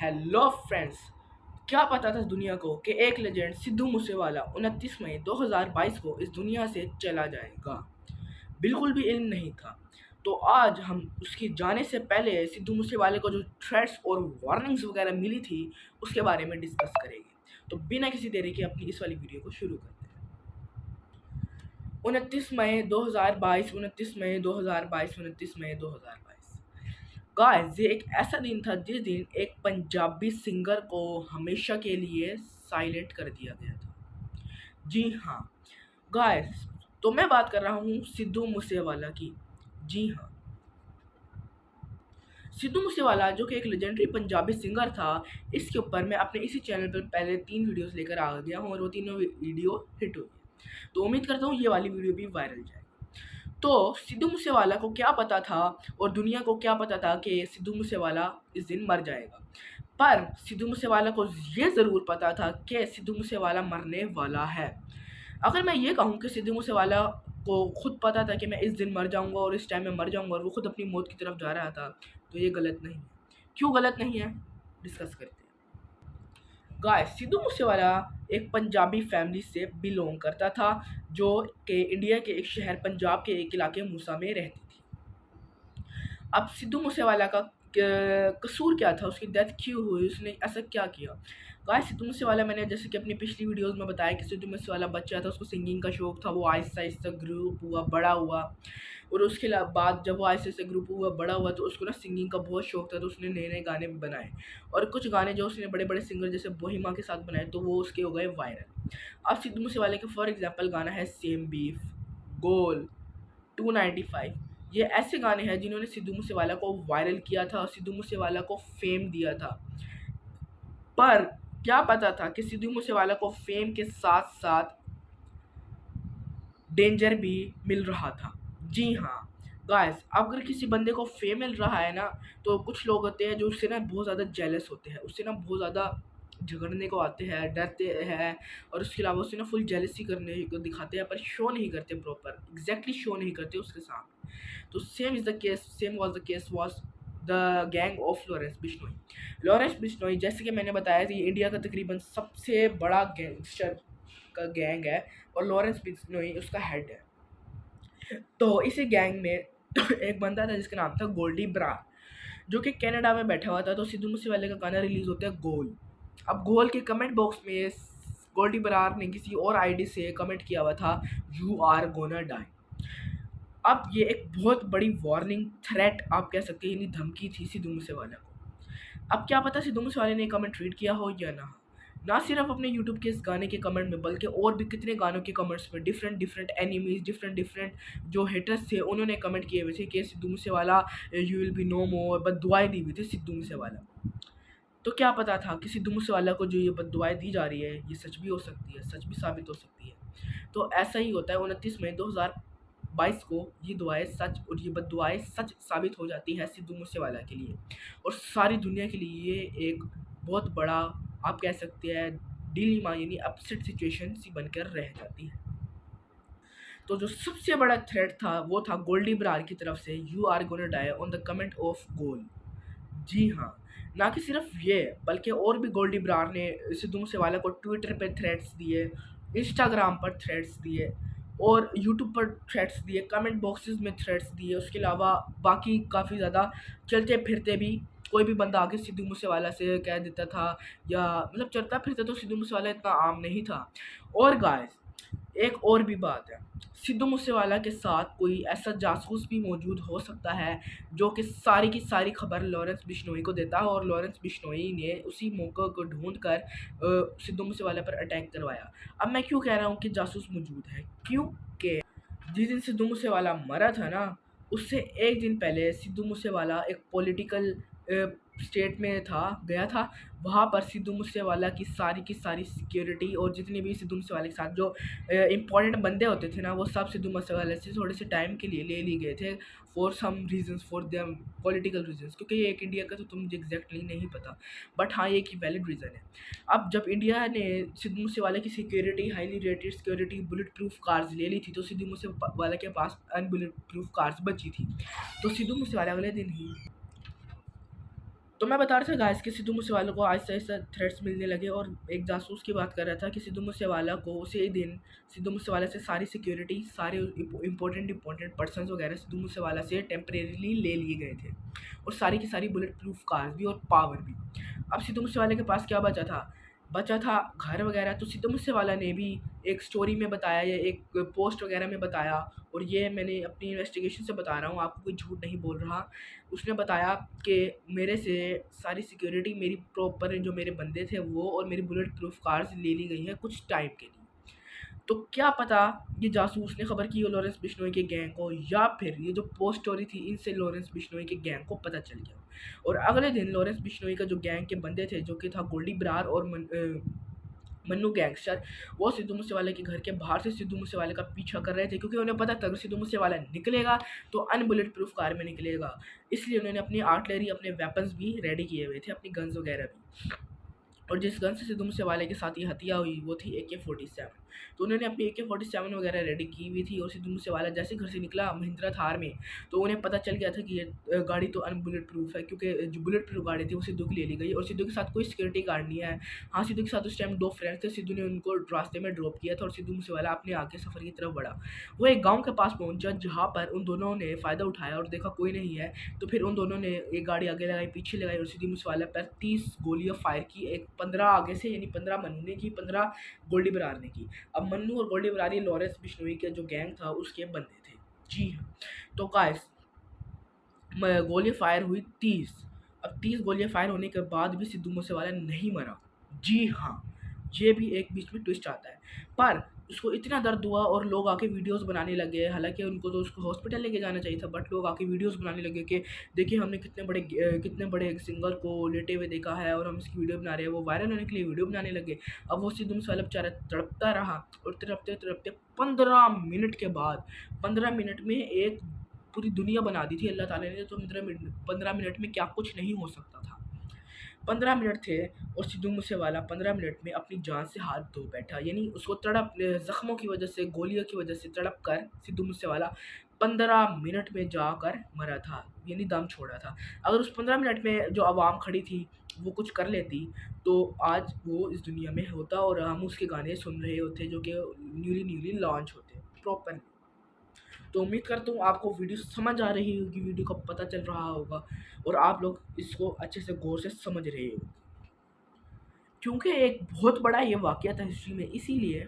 Hello friends. क्या पता था दुनिया को कि एक लेजेंड सिद्धू मूसेवाला 29 मई 2022 को इस दुनिया से चला जाएगा। बिल्कुल भी इल्म नहीं था। तो आज हम उसकी जाने से पहले सिद्धू मूसेवाले को जो थ्रेट्स और वार्निंग्स वगैरह मिली थी उसके बारे में डिस्कस करेंगे। तो बिना किसी देरी के अपनी इस वाली वीडियो को शुरू करते हैं। 29 मई 2022, 29 मई 2022, 29 मई 2022। गाइस, ये एक ऐसा दिन था जिस दिन एक पंजाबी सिंगर को हमेशा के लिए साइलेंट कर दिया गया था। जी हाँ गाइस, तो मैं बात कर रहा हूँ सिद्धू मूसेवाला की। जी हाँ, सिद्धू मूसेवाला जो कि एक लेजेंडरी पंजाबी सिंगर था, इसके ऊपर मैं अपने इसी चैनल पर पहले 3 वीडियोस लेकर आ गया हूँ और वो तीनों वीडियो हिट हुई है। तो उम्मीद करता हूँ ये वाली वीडियो भी वायरल जाएगी। तो सिद्धू मूसेवाला को क्या पता था और दुनिया को क्या पता था कि सिद्धू मूसेवाला इस दिन मर जाएगा। पर सिद्धू मूसेवाला को ये ज़रूर पता था कि सिद्धू मूसेवाला मरने वाला है। अगर मैं ये कहूँ कि सिद्धू मूसेवाला को खुद पता था कि मैं इस दिन मर जाऊँगा और इस टाइम में मर जाऊँगा और वो खुद अपनी मौत की तरफ जा रहा था, तो ये गलत नहीं है। क्यों गलत नहीं है, डिस्कस करते हैं। गाइस, सिद्धू मूसेवाला एक पंजाबी फैमिली से बिलोंग करता था जो कि इंडिया के एक शहर पंजाब के एक इलाके मूसा में रहती थी। अब सिद्धू मूसेवाला का कसूर क्या था, उसकी डेथ क्यों हुई, उसने ऐसा क्या किया। गाइस, सिद्धू मूसेवाला, मैंने जैसे कि अपनी पिछली वीडियोस में बताया कि सिद्धू मूसेवाला बच्चा था, उसको सिंगिंग का शौक था, वो आहिस्ता आहिस्ता ग्रुप हुआ, बड़ा हुआ। और उसके बाद जब वो आहिस्ता आहिस्ता ग्रुप हुआ, बड़ा हुआ, तो उसको ना सिंगिंग का बहुत शौक था, तो उसने नए नए गाने बनाए। और कुछ गाने जो उसने बड़े बड़े सिंगर जैसे बोहिमा के साथ बनाए, तो वो उसके हो गए वायरल। अब सिद्धू मूसेवाले के फॉर एग्जाम्पल गाना है सेम बीफ, गोल, 295। ये ऐसे गाने हैं जिन्होंने सिद्धू मूसेवाला को वायरल किया था और सिद्धू मूसेवाला को फेम दिया था। पर क्या पता था कि सिद्धू मूसेवाला को फेम के साथ साथ डेंजर भी मिल रहा था। जी हाँ गाइस, अगर किसी बंदे को फेम मिल रहा है ना, तो कुछ लोग होते हैं जो उससे ना बहुत ज़्यादा जेलस होते हैं, उससे ना बहुत ज़्यादा झगड़ने को आते हैं, डरते हैं। और उसके अलावा उससे ना फुल जेलसी करने को दिखाते हैं, पर शो नहीं करते, प्रॉपर एग्जैक्टली शो नहीं करते उसके साथ। तो same was the case was the gang of Lawrence Bishnoi. Lawrence Bishnoi, जैसे कि मैंने बताया था, ये इंडिया का तकरीबन सबसे बड़ा गैंगस्टर का गैंग है और लॉरेंस बिश्नोई उसका हेड है। तो इसी गैंग में एक बंदा था जिसका नाम था गोल्डी ब्रार, जो कि कनाडा में बैठा हुआ था। तो सिद्धू मूसेवाले का गाना रिलीज होता है गोल। अब गोल के कमेंट बॉक्स में गोल्डी ब्रार ने किसी और आईडी से कमेंट किया हुआ था, यू आर गोना डाई। अब ये एक बहुत बड़ी वार्निंग, थ्रेट आप कह सकते हैं, यानी धमकी थी सिद्धू मूसेवाला को। अब क्या पता सिद्धू मूसेवाले ने कमेंट रीड किया हो या ना सिर्फ अपने यूट्यूब के इस गाने के कमेंट में, बल्कि और भी कितने गानों के कमेंट्स में different different enemies, different different जो हेटर्स थे, उन्होंने कमेंट किए हुए थे कि Sidhu Moosewala you will be no more, बददुआएं दी हुई थी सिद्धू मूसेवाला को। तो क्या पता था कि सिद्धू मूसेवाला को जो ये बददुआएं दी जा रही है, ये सच भी हो सकती है, सच भी साबित हो सकती है। तो ऐसा ही होता है। 29 मई 2022 को ये दुआएं सच और ये बददुआएं सच साबित हो जाती है सिद्धू मूसेवाला के लिए और सारी दुनिया के लिए। ये एक बहुत बड़ा, आप कह सकते हैं, डिलीमा यानी अपसेट सिचुएशन सी बनकर रह जाती है। तो जो सबसे बड़ा थ्रेट था वो था गोल्डी ब्रार की तरफ से, you are gonna die on the comment of गोल। जी हाँ, ना कि सिर्फ ये, बल्कि और भी गोल्डी ब्रार ने सिद्धू मूसेवाला को ट्विटर पे थ्रेट्स दिए, इंस्टाग्राम पर थ्रेट्स दिए और यूट्यूब पर थ्रेट्स दिए, कमेंट बॉक्सेस में थ्रेट्स दिए। उसके अलावा बाकी काफ़ी ज़्यादा चलते फिरते भी कोई भी बंदा आके सिद्धू मूसेवाला से कह देता था, या मतलब चलता फिरता तो सिद्धू मूसेवाला इतना आम नहीं था। और गाइस, एक और भी बात है, सिद्धू मूसेवाला के साथ कोई ऐसा जासूस भी मौजूद हो सकता है जो कि सारी की सारी खबर लॉरेंस बिश्नोई को देता है और लॉरेंस बिश्नोई ने उसी मौके को ढूंढ कर सिद्धू मूसेवाला पर अटैक करवाया। अब मैं क्यों कह रहा हूँ कि जासूस मौजूद है, क्योंकि जिस दिन सिद्धू मूसेवाला मरा था ना, उससे एक दिन पहले सिद्धू मूसेवाला एक पॉलिटिकल स्टेट में गया था। वहाँ पर सिद्धू मूसेवाला की सारी सिक्योरिटी और जितने भी सिद्धू मूसेवाले के साथ जो इम्पोर्टेंट बंदे होते थे ना, वो सब सिद्धू मूसेवाले से थोड़े से टाइम के लिए ले लिए गए थे, for some reasons, for them political reasons. क्योंकि ये एक इंडिया का, तो मुझे एग्जैक्टली नहीं पता, बट हाँ, ये एक वैलिड रीज़न है। अब जब इंडिया ने सिद्धू मूसेवाला की security, highly rated security, bullet proof cars ले ली थी, तो सिद्धू मूसेवाला के पास अनबुलेट प्रूफ कार्स बची थी। तो सिद्धू मूसेवाला अगले दिन ही तो मैं बता रहा था गाइस कि सिद्धू मूसेवाला को आहिस्ता-आहिस्ता थ्रेट्स मिलने लगे और एक जासूस की बात कर रहा था कि सिद्धू मूसेवाला को उसी दिन सिद्धू मूसेवाला से सारी सिक्योरिटी, सारे इम्पोर्टेंट पर्सन्स वगैरह सिद्धू मूसेवाला से टेम्परेरीली ले लिए गए थे और सारी की सारी बुलेट प्रूफ कार्स भी और पावर भी। अब सिद्धू मूसेवाले के पास क्या बचा था? बचा था घर वगैरह। तो सिद्धू मूसेवाला ने भी एक स्टोरी में बताया या एक पोस्ट वगैरह में बताया, और ये मैंने अपनी इन्वेस्टिगेशन से बता रहा हूँ, आपको कोई झूठ नहीं बोल रहा। उसने बताया कि मेरे से सारी सिक्योरिटी, मेरी प्रॉपर जो मेरे बंदे थे वो और मेरी बुलेट प्रूफ कार्स ले ली गई है कुछ टाइम के लिए। तो क्या पता ये जासूस ने खबर की हो लॉरेंस बिश्नोई के गैंग को, या फिर ये जो पोस्ट स्टोरी थी इनसे लॉरेंस बिश्नोई के गैंग को पता चल गया। और अगले दिन लॉरेंस बिश्नोई का जो गैंग के बंदे थे, जो कि था गोल्डी बरार और मन्नू गैंगस्टर, वो सिद्धू मूसेवाले के घर के बाहर से सिद्धू मूसेवाले का पीछा कर रहे थे, क्योंकि उन्हें पता था अगर सिद्धू मूसेवाला निकलेगा तो अनबुलेट प्रूफ कार में निकलेगा। इसलिए उन्होंने अपनी आर्टिलरी, अपने वेपन्स भी रेडी किए हुए थे, अपनी गन्स वगैरह भी। और जिस गन से सिद्धू मूसेवाले के साथ ये हत्या हुई वो थी AK-47। तो उन्होंने अपनी AK-47 वगैरह रेडी की हुई थी, और सिद्धू मूसेवाला जैसे घर से निकला महिंद्रा थार में, तो उन्हें पता चल गया था कि ये गाड़ी तो अनबुलेट प्रूफ है, क्योंकि जो बुलेट प्रूफ गाड़ी थी वो सिद्धू की ले ली गई और सिद्धू के साथ कोई सिक्योरिटी गार्ड नहीं है। हाँ, सिद्धू के साथ उस टाइम 2 फ्रेंड्स थे, सिद्धू ने उनको रास्ते में ड्रॉप किया था और सिद्धू मूसेवाला अपने आगे सफ़र की तरफ बढ़ा। वो एक गाँव के पास पहुँचा, जहाँ पर उन दोनों ने फ़ायदा उठाया और देखा कोई नहीं है, तो फिर उन दोनों ने एक गाड़ी आगे लगाई, पीछे लगाई और सिद्धू मूसेवाला पर 30 गोलियाँ फायर की। एक 15 आगे से, यानी 15 मन्नू ने की, 15 गोल्डी बरार ने की। अब मन्नू और गोल्डी बरार ये लॉरेंस बिश्नोई का जो गैंग था उसके बंदे थे। जी हाँ। तो गाइस गोलियाँ फायर हुई 30। अब 30 गोलियाँ फायर होने के बाद भी सिद्धू मूसेवाला नहीं मरा। जी हाँ, ये भी एक बीच में ट्विस्ट आता है। पर उसको इतना दर्द हुआ और लोग आके वीडियोस बनाने लगे, हालाँकि उनको तो उसको हॉस्पिटल लेके जाना चाहिए था, बट लोग आके वीडियोस बनाने लगे कि देखिए हमने कितने बड़े एक सिंगर को लेटे हुए देखा है और हम इसकी वीडियो बना रहे हैं। वो वायरल होने के लिए वीडियो बनाने लगे। अब वो सिद्धू मूसेवाला बेचारा तड़पता रहा और तड़पते-तड़पते 15 मिनट के बाद, 15 मिनट में एक पूरी दुनिया बना दी थी अल्लाह ताला ने। तो 15 मिनट में क्या कुछ नहीं हो सकता था। 15 मिनट थे और सिद्धू मूसेवाला 15 मिनट में अपनी जान से हाथ धो बैठा, यानी उसको ज़ख्मों की वजह से, गोलियों की वजह से तड़प कर सिद्धू मूसेवाला 15 मिनट में जाकर मरा था, यानी दम छोड़ा था। अगर उस 15 मिनट में जो आवाम खड़ी थी वो कुछ कर लेती, तो आज वो इस दुनिया में होता और हम उसके गाने सुन रहे होते, जो कि न्यूली लॉन्च होते प्रॉपर। तो उम्मीद करता हूँ आपको वीडियो समझ आ रही होगी, वीडियो का पता चल रहा होगा और आप लोग इसको अच्छे से गौर से समझ रहे हो, क्योंकि एक बहुत बड़ा ये वाक़या था हिस्ट्री में, इसीलिए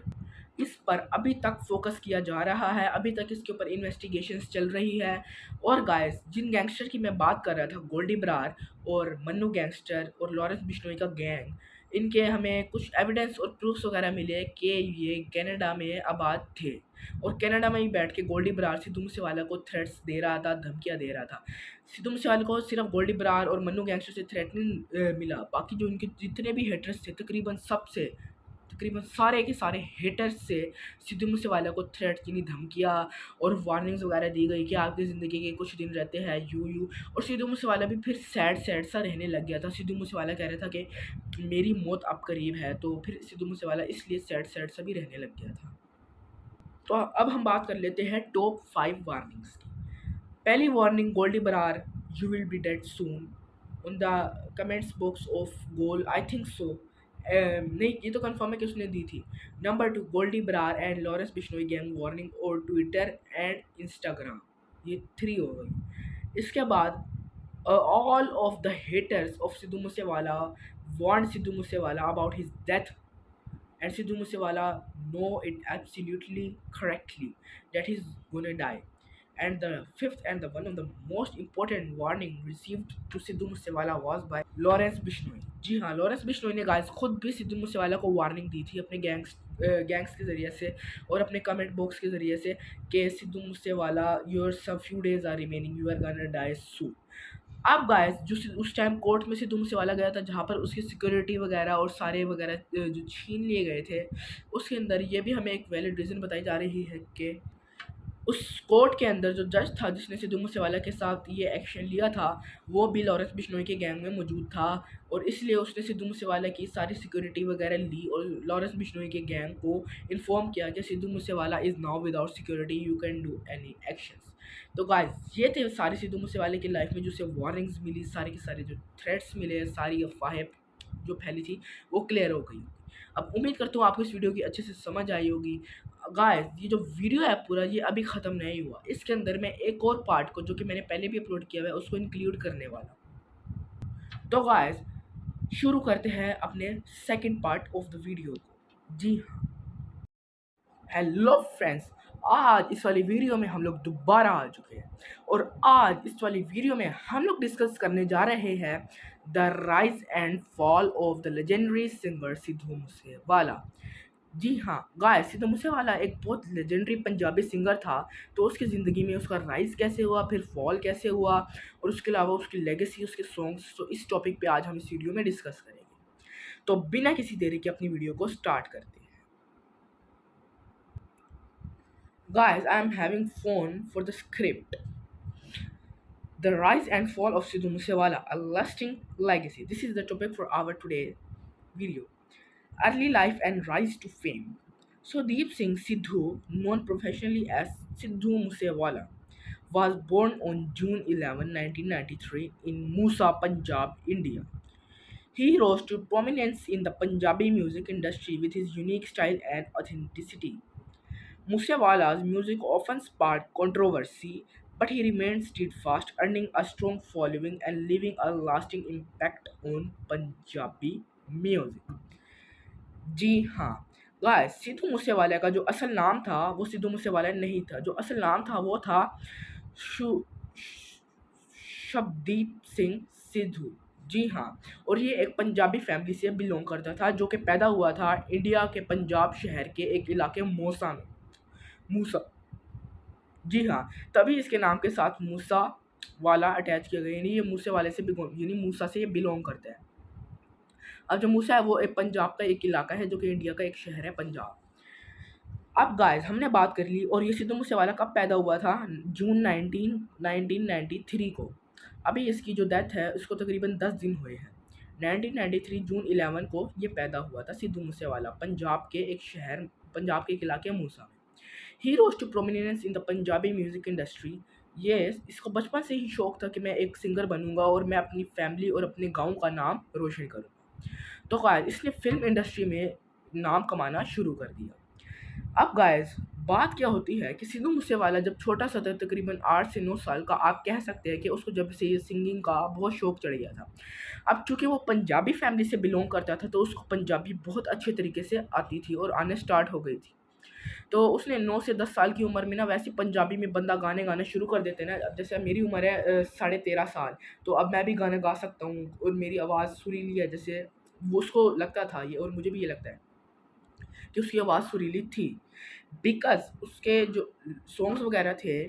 इस पर अभी तक फ़ोकस किया जा रहा है, अभी तक इसके ऊपर इन्वेस्टिगेशंस चल रही है। और गाइस, जिन गैंगस्टर की मैं बात कर रहा था, गोल्डी बरार और मन्नू गैंगस्टर और लॉरेंस बिश्नोई का गैंग, इनके हमें कुछ एविडेंस और प्रूफ्स वगैरह मिले कि ये कनाडा में आबाद थे और कनाडा में ही बैठ के गोल्डी बरार सिद्धू मूसेवाला को थ्रेट्स दे रहा था, धमकियाँ दे रहा था। सिद्धू मूसेवाला को सिर्फ गोल्डी बरार और मन्नू गैंगस्टर से थ्रेटनिंग मिला, बाकी जो उनके जितने भी हेटर्स थे तकरीबन सारे के सारे हेटर्स से सिद्धू मूसेवाला को थ्रेट्स, यानी धमकियाँ और वार्निंग्स वगैरह दी गई कि आपकी ज़िंदगी के कुछ दिन रहते हैं यूँ। और सिद्धू मूसेवाला भी फिर सैड सा रहने लग गया था। सिद्धू मूसेवाला कह रहा था कि मेरी मौत अब करीब है, तो फिर सिद्धू मूसेवाला इसलिए सैड सा भी रहने लग गया था। तो अब हम बात कर लेते हैं टॉप 5 वार्निंग्स की। पहली warning, Goldy Brar, you will be dead soon. On the comments box of goal, I think so, नहीं ये तो कंफर्म है कि उसने दी थी। Number 2, Goldy Brar and Lawrence Bishnoi gang warning और ट्विटर एंड इंस्टाग्राम, ये 3 हो गई। इसके बाद all of the haters of Sidhu Moosewala warn Sidhu Moosewala about his death, and Sidhu Moosewala know it absolutely correctly that he's gonna die. And the fifth and the one of the most important warning received to Sidhu Moosewala was by Lawrence Bishnoi. जी हाँ, Lawrence Bishnoi ने guys खुद भी सिद्धू मूसेवाला को warning दी थी अपने gangs के ज़रिए से और अपने कमेंट बॉक्स के ज़रिए से कि Sidhu Moosewala, your some few days are remaining, you are गonna die soon. अब गाइस जो उस टाइम कोर्ट में सिद्धू मूसेवाला गया था, जहाँ पर उसकी सिक्योरिटी वगैरह और सारे वगैरह जो छीन लिए गए थे, उसके अंदर ये भी हमें एक वैलिड रीज़न बताई जा रही है कि उस कोर्ट के अंदर जो जज था जिसने सिद्धू मूसेवाला के साथ ये एक्शन लिया था, वो भी लॉरेंस बिश्नोई के गैंग में मौजूद था और इसलिए उसने सिद्धू मूसेवाला की सारी सिक्योरिटी वगैरह ली और लॉरेंस बिश्नोई के गैंग को इन्फॉर्म किया कि Sidhu Moosewala is now without security, you can do any actions. तो गाइस ये थे सारे सिद्धू मूसेवाले की लाइफ में जो उसे वार्निंग्स मिली, सारी की सारी जो थ्रेट्स मिले, सारी अफवाहें जो फैली थी वो क्लियर हो गई। अब उम्मीद करता हूँ आपको इस वीडियो की अच्छे से समझ आई होगी। गाइस ये जो वीडियो है पूरा ये अभी ख़त्म नहीं हुआ, इसके अंदर मैं एक और पार्ट को जो कि मैंने पहले भी अपलोड किया हुआ है उसको इंक्लूड करने वाला हूँ। तो गाइस शुरू करते हैं अपने second part of the video को। जी हाँ, हेलो फ्रेंड्स, आज इस वाली वीडियो में हम लोग दोबारा आ चुके हैं और आज इस वाली वीडियो में हम लोग डिस्कस करने जा रहे हैं the rise and fall of the legendary singer Sidhu Moosewala. जी हाँ गाइस, सिद्धू मूसेवाला एक बहुत लेजेंडरी पंजाबी सिंगर था। तो उसकी ज़िंदगी में उसका राइज़ कैसे हुआ, फिर फॉल कैसे हुआ और उसके अलावा उसकी लेगेसी, उसके सॉन्ग्स, तो इस टॉपिक पे आज हम इस वीडियो में डिस्कस करेंगे। तो बिना किसी देरी के अपनी वीडियो को स्टार्ट करते हैं। Guys I am having phone for the script. The rise and fall of Sidhu Moosewala, a lasting legacy. This is the topic for our today video. Early life and rise to fame. So Deep Singh Sidhu, known professionally as Sidhu Moosewala, was born on June 11, 1993 in Musa, Punjab, India. He rose to prominence in the Punjabi music industry with his unique style and authenticity. Moosewala's music often sparked controversy, but he remained steadfast, earning a strong following and leaving a lasting impact on Punjabi music. जी हाँ guys, Sidhu Moosewala का जो असल नाम था वो सिद्धू मूसेवाला नहीं था। जो असल नाम था वो था शु शबदीप सिंह सिद्धू। जी हाँ, और ये एक पंजाबी फैमिली से बिलोंग करता था जो कि पैदा हुआ था इंडिया के पंजाब शहर के एक इलाके मूसा में। मूसा, जी हाँ, तभी इसके नाम के साथ मूसा वाला अटैच किया गया, यानी ये मूसे वाले से यानी मूसा से ये बिलोंग करता है। अब जो मूसा है वो एक पंजाब का एक इलाका है जो कि इंडिया का एक शहर है पंजाब। अब गाइस हमने बात कर ली और ये सिद्धू मूसेवाला कब पैदा हुआ था, जून 1993 को। अभी इसकी जो डेथ है उसको तकरीबन 10 दिन हुए हैं। 1993 जून 11 को ये पैदा हुआ था सिद्धू मूसेवाला पंजाब के एक शहर, पंजाब के एक इलाके मूसा में। He rose to prominence in the Punjabi music industry. ये इसको बचपन से ही शौक था कि मैं एक सिंगर बनूंगा और मैं अपनी फैमिली और अपने गांव का नाम रोशन करूंगा। तो गाइस इसने फिल्म इंडस्ट्री में नाम कमाना शुरू कर दिया। अब गाइस बात क्या होती है कि सिद्धू मूसेवाला जब छोटा सा था, तकरीबन 8 से 9 साल का, आप कह सकते हैं कि उसको जब से ये सिंगिंग का बहुत शौक चढ़ गया था। अब चूंकि वो पंजाबी फैमिली से बिलोंग करता था तो उसको पंजाबी बहुत अच्छे तरीके से आती थी और आने स्टार्ट हो गई थी। तो उसने 9 से 10 साल की उम्र में ना वैसे पंजाबी में बंदा गाने गाना शुरू कर देते हैं ना। अब जैसे मेरी उम्र है 13.5 साल, तो अब मैं भी गाना गा सकता हूँ और मेरी आवाज़ सुरीली है, जैसे वो उसको लगता था ये और मुझे भी ये लगता है कि उसकी आवाज़ सुरीली थी बिकॉज़ उसके जो सॉन्ग्स वगैरह थे।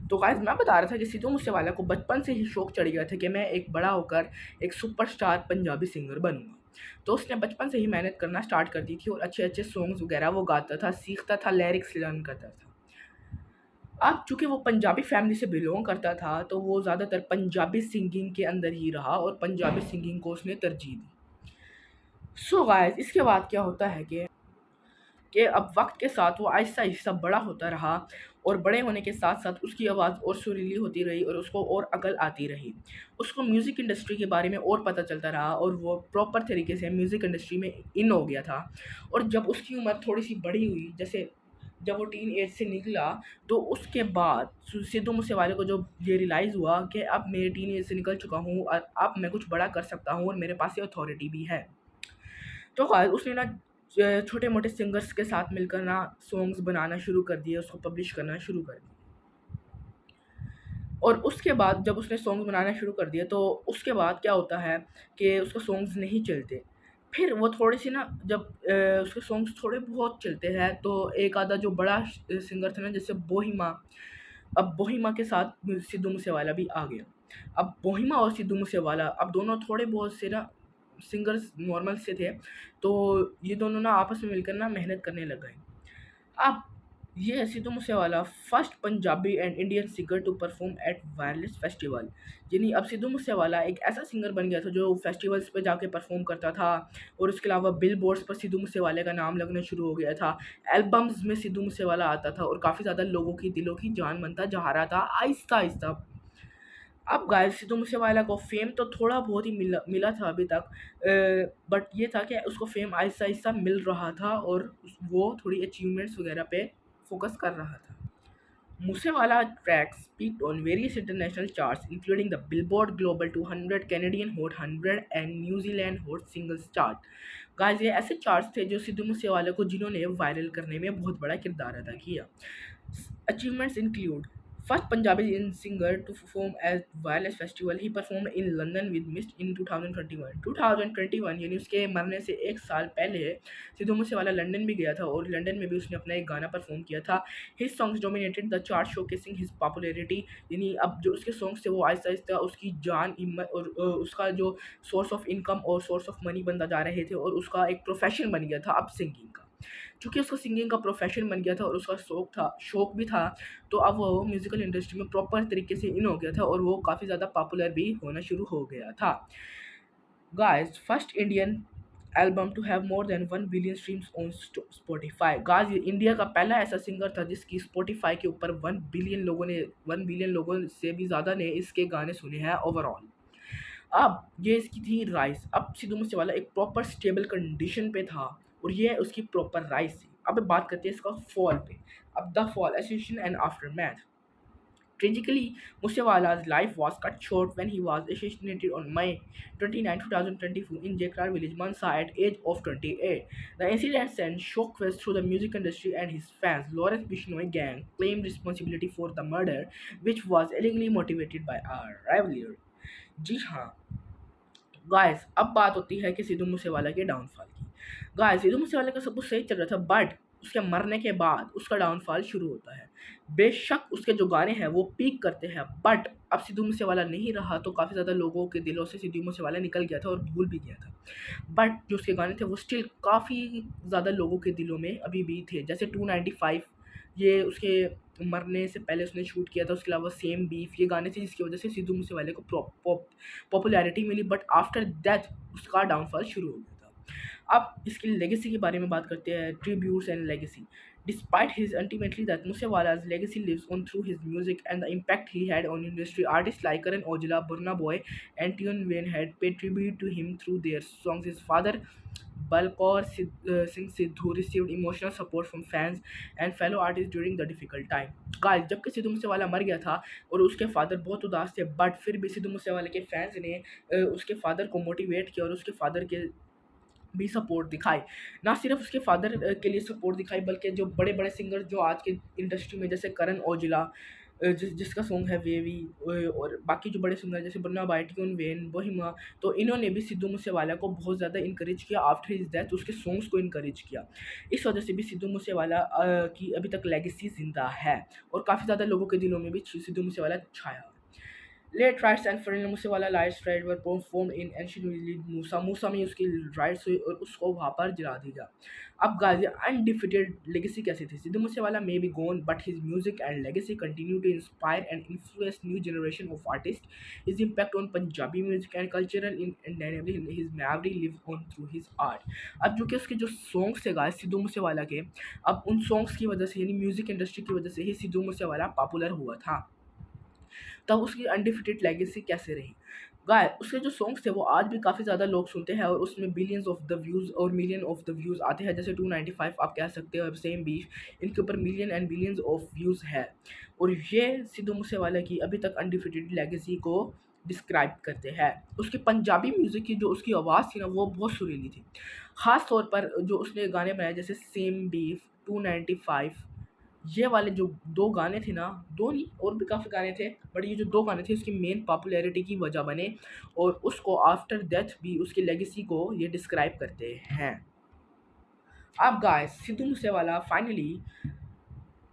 तो गाइस मैं बता रहा था कि सिद्धू मूसेवाला को बचपन से ही शौक चढ़ गया था कि मैं एक बड़ा होकर एक सुपरस्टार पंजाबी सिंगर बनूंगा। तो उसने बचपन से ही मेहनत करना स्टार्ट कर दी थी और अच्छे अच्छे सॉन्ग्स वगैरह वो गाता था, सीखता था, लिरिक्स लर्न करता था। अब चूंकि वो पंजाबी फैमिली से बिलोंग करता था तो वो ज़्यादातर पंजाबी सिंगिंग के अंदर ही रहा और पंजाबी सिंगिंग को उसने तरजीह दी। सो गाइस इसके बाद क्या होता है कि अब वक्त के साथ वो आहिस्ता आहिस्ता बड़ा होता रहा और बड़े होने के साथ साथ उसकी आवाज़ और सुरीली होती रही और उसको और अकल आती रही। उसको म्यूज़िक इंडस्ट्री के बारे में और पता चलता रहा और वो प्रॉपर तरीके से म्यूज़िक इंडस्ट्री में इन हो गया था। और जब उसकी उम्र थोड़ी सी बड़ी हुई, जैसे जब वो टीन एज से निकला, तो उसके बाद सिद्धू मूसेवाले को जो ये रियलाइज़ हुआ कि अब मैं टीन एज से निकल चुका हूँ और अब मैं कुछ बड़ा कर सकता हूँ और मेरे पास ये अथॉरिटी भी है। तो गाइस उसने ना छोटे मोटे सिंगर्स के साथ मिलकर ना सॉन्ग्स बनाना शुरू कर दिए, उसको पब्लिश करना शुरू कर दिया। और उसके बाद जब उसने सॉन्ग्स बनाना शुरू कर दिया तो उसके बाद क्या होता है कि उसके सॉन्ग्स नहीं चलते। फिर वो थोड़ी सी ना जब उसके सॉन्ग्स थोड़े बहुत चलते हैं तो एक आधा जो बड़ा सिंगर था ना, जैसे बोहिमा, अब बोहिमा के साथ सिद्धू मूसेवाला भी आ गया। अब बोहिमा और सिद्धू मूसेवाला अब दोनों थोड़े बहुत से ना सिंगर्स नॉर्मल से थे, तो ये दोनों ना आपस में मिलकर ना मेहनत करने लग गए। अब ये है Sidhu Moosewala first Punjabi and Indian singer to perform at Wireless Festival. यानी अब सिद्धू मूसेवाला एक ऐसा सिंगर बन गया था जो फेस्टिवल्स पे जाके परफॉर्म करता था, और उसके अलावा बिल बोर्ड्स पर सिद्धू मूसेवाले का नाम लगना शुरू हो गया था। एल्बम्स में सिद्धू मूसेवाला आता था और काफ़ी ज़्यादा लोगों की दिलों की जान बनता जा रहा था आहिस्ता आहिस्ता। अब गाइस सिद्धू मूसेवाला को फेम तो थोड़ा बहुत ही मिला मिला था अभी तक, बट ये था कि उसको फेम आहिस्ता आहिस्ता मिल रहा था और वो थोड़ी अचीवमेंट्स वगैरह पे फोकस कर रहा था। Musewala tracks peaked on various international charts, including the Billboard Global 200, Canadian Hot 100 and New Zealand Hot Singles Chart। Guys ये ऐसे चार्ट्स थे जो सिद्धू मूसेवाला को जिन्होंने वायरल करने में बहुत बड़ा किरदार अदा किया। Achievements include first Punjabi singer to perform at Wireless Festival. He performed in London with Mist in 2021। 2021 यानी उसके मरने से एक साल पहले सिद्धू मूसेवाला लंदन भी गया था और लंदन में भी उसने अपना एक गाना परफॉर्म किया था। His songs dominated the chart showcasing his popularity। यानी अब जो उसके सॉन्ग्स थे वो आहिस्ता आहिस्ता उसकी जान हिम्मत और उसका जो सोर्स ऑफ इनकम और सोर्स ऑफ मनी बनता जा रहे थे, और उसका एक प्रोफेशन बन गया था अब सिंगिंग का। चूँकि उसका सिंगिंग का प्रोफेशन बन गया था और उसका शौक भी था, तो अब वो म्यूज़िकल इंडस्ट्री में प्रॉपर तरीके से इन हो गया था और वो काफ़ी ज़्यादा पॉपुलर भी होना शुरू हो गया था। Guys first Indian album to have more than 1 billion streams on Spotify. Guys ये इंडिया का पहला ऐसा सिंगर था जिसकी स्पॉटिफाई के ऊपर 1 बिलियन लोगों से भी ज़्यादा ने इसके गाने सुने हैं ओवरऑल। अब ये इसकी थी राइस। अब सिद्धू मूसेवाला एक प्रॉपर स्टेबल कंडीशन पे था और ये उसकी प्रॉपर राइस थी। अब बात करते हैं इसका फॉल पे। अब the fall association and after math. Tragically, Musewala's life was cut short when he was assassinated on May 29, 2024 in Jekrar village, Mansa at age of 28. The incident sent shockwaves through the music industry and his fans. Lawrence Bishnoi gang claimed responsibility for the murder, which was illegally motivated by a rivalry। जी हाँ guys, अब बात होती है कि सिद्धू मूसेवाला के downfall की। Guys Sidhu Moosewala का सब कुछ सही चल रहा था, बट उसके मरने के बाद उसका डाउनफॉल शुरू होता है। बेशक उसके जो गाने हैं वो पीक करते हैं, बट अब सिद्धू मूसेवाला नहीं रहा तो काफ़ी ज़्यादा लोगों के दिलों से सिद्धू मूसेवाला निकल गया था और भूल भी गया था। बट जो उसके गाने थे वो स्टिल काफ़ी ज़्यादा लोगों के दिलों में अभी भी थे। जैसे 295 ये उसके मरने से पहले उसने शूट किया था। उसके अलावा सेम बीफ ये गाने थे जिसकी वजह से सिद्धू मूसेवाले को पॉपुलैरिटी मिली, बट आफ्टर दैट उसका डाउनफॉल शुरू हो गया था। अब इसकी लेगेसी के बारे में बात करते हैं, tributes and legacy. Despite his ultimately death, Musewala's legacy lives on through his music and the impact he had on industry. Artists like Karan Aujla, Burna Boy, and Tune Wayne had paid tribute to him through their songs. His father, Singh Sidhu, received emotional support from fans and fellow artists during the difficult time. Guys जबकि सिद्धू मूसेवाला मर गया था और उसके father बहुत उदास थे, but फिर भी सिद्धू मूसेवाले के फैंस ने उसके फादर को मोटिवेट किया और उसके फादर के भी सपोर्ट दिखाई। ना सिर्फ उसके फादर के लिए सपोर्ट दिखाई, बल्कि जो बड़े बड़े सिंगर जो आज के इंडस्ट्री में जैसे करण औजला, जिसका सॉन्ग है वेवी, और बाकी जो बड़े सिंगर जैसे बन्ना भाई, ट्यून वेन, बोहिमा, तो इन्होंने भी सिद्धू मूसेवाला को बहुत ज़्यादा इंकरेज किया। आफ्टर हिज डेथ उसके सॉन्ग्स को इंकरेज किया। इस वजह से भी सिद्धू मूसेवाला की अभी तक लेगेसी जिंदा है और काफ़ी ज़्यादा लोगों के दिलों में भी सिद्धू मूसेवाला छाया। लेट राइट्स एंड फरन Moosewala lights rites were perform in ancient Moosa. Moosa में उसकी राइट्स हुई और उसको वहाँ पर जला दिया। अब गाइस अनडिफिटेड लेगेसी कैसी थी। Sidhu Moosewala may be gone but his music and legacy continue to inspire and influence new generation of artist. His impact on Punjabi music and cultural in his memory live on through his art. अब जो कि उसके जो songs थे guys Sidhu Moosewala के, अब उन songs की वजह से यानी म्यूजिक इंडस्ट्री की वजह से ही सिद्धू मूसेवाला पॉपुलर हुआ था। तब उसकी अनडिफिटेड लेगेसी कैसे रही। गाय उसके जो सॉन्ग्स थे वो आज भी काफ़ी ज़्यादा लोग सुनते हैं और उसमें बिलियंस ऑफ द व्यूज़ और मिलियन ऑफ द व्यूज़ आते हैं। जैसे 295 आप कह सकते हो, सेम बीफ, इनके ऊपर million and billions of views है और ये सिद्धू मूसेवाला की अभी तक अनडिफिटेड लेगेसी को डिस्क्राइब करते हैं। उसकी पंजाबी म्यूज़िक की जो उसकी आवाज़ थी ना वो बहुत सुरीली थी। ख़ास तौर पर जो उसने गाने बनाए जैसे सेम बीफ, 295, ये वाले जो 2 गाने थे ना, 2 नहीं और भी काफ़ी गाने थे, बट ये जो 2 गाने थे उसकी मेन पॉपुलैरिटी की वजह बने और उसको आफ्टर डेथ भी उसकी लेगेसी को ये डिस्क्राइब करते हैं। अब गाइस सिद्धू मूसेवाला फाइनली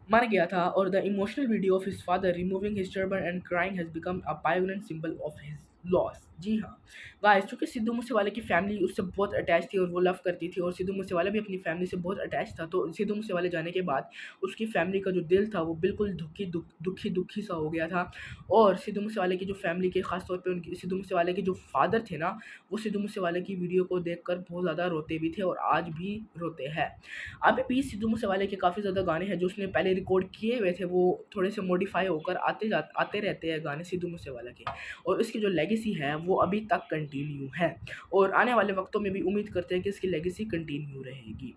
मर गया था और the emotional video of his father removing his turban and crying has become a pioneer symbol of his loss. जी हाँ, गाइस चूँकि सिद्धू मूसेवाले की फैमिली उससे बहुत अटैच थी और वो लव करती थी और सिद्धू मूसेवाला भी अपनी फैमिली से बहुत अटैच था। तो सिद्धू मूसेवाले जाने के बाद उसकी फैमिली का जो दिल था वो बिल्कुल दुखी सा हो गया था। और सिद्धू मूसेवाले की जो फैमिली के ख़ास तौर पे उनकी सिद्धू मूसेवाले के जो फ़ादर थे ना, वो सिद्धू मूसेवाले की वीडियो को देखकर बहुत ज़्यादा रोते भी थे और आज भी रोते हैं। अभी भी सिद्धू मूसेवाले के काफ़ी ज़्यादा गाने हैं जो उसने पहले रिकॉर्ड किए हुए थे, वो थोड़े से मॉडिफ़ाई होकर आते रहते हैं गाने सिद्धू मूसेवाला के। और इसकी जो लेगेसी है वो अभी तक कंटिन्यू है और आने वाले वक्तों में भी उम्मीद करते हैं कि इसकी लेगेसी कंटिन्यू रहेगी।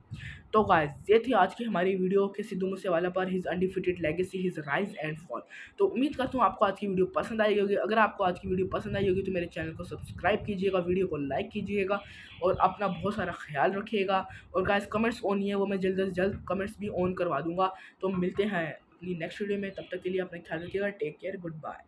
तो गाइस ये थी आज की हमारी वीडियो कि सिद्धू मूसेवाला पर his undefeated legacy, his rise and fall. तो उम्मीद करता हूँ आपको आज की वीडियो पसंद आई होगी। अगर आपको आज की वीडियो पसंद आई होगी तो मेरे चैनल को सब्सक्राइब कीजिएगा, वीडियो को लाइक कीजिएगा और अपना बहुत सारा ख्याल रखिएगा। और गाइस कमेंट्स ऑन नहीं है, वो मैं जल्द से जल्द कमेंट्स भी ऑन करवा दूंगा। तो मिलते हैं अपनी नेक्स्ट वीडियो में, तब तक के लिए अपना ख्याल रखिएगा। Take care, good bye.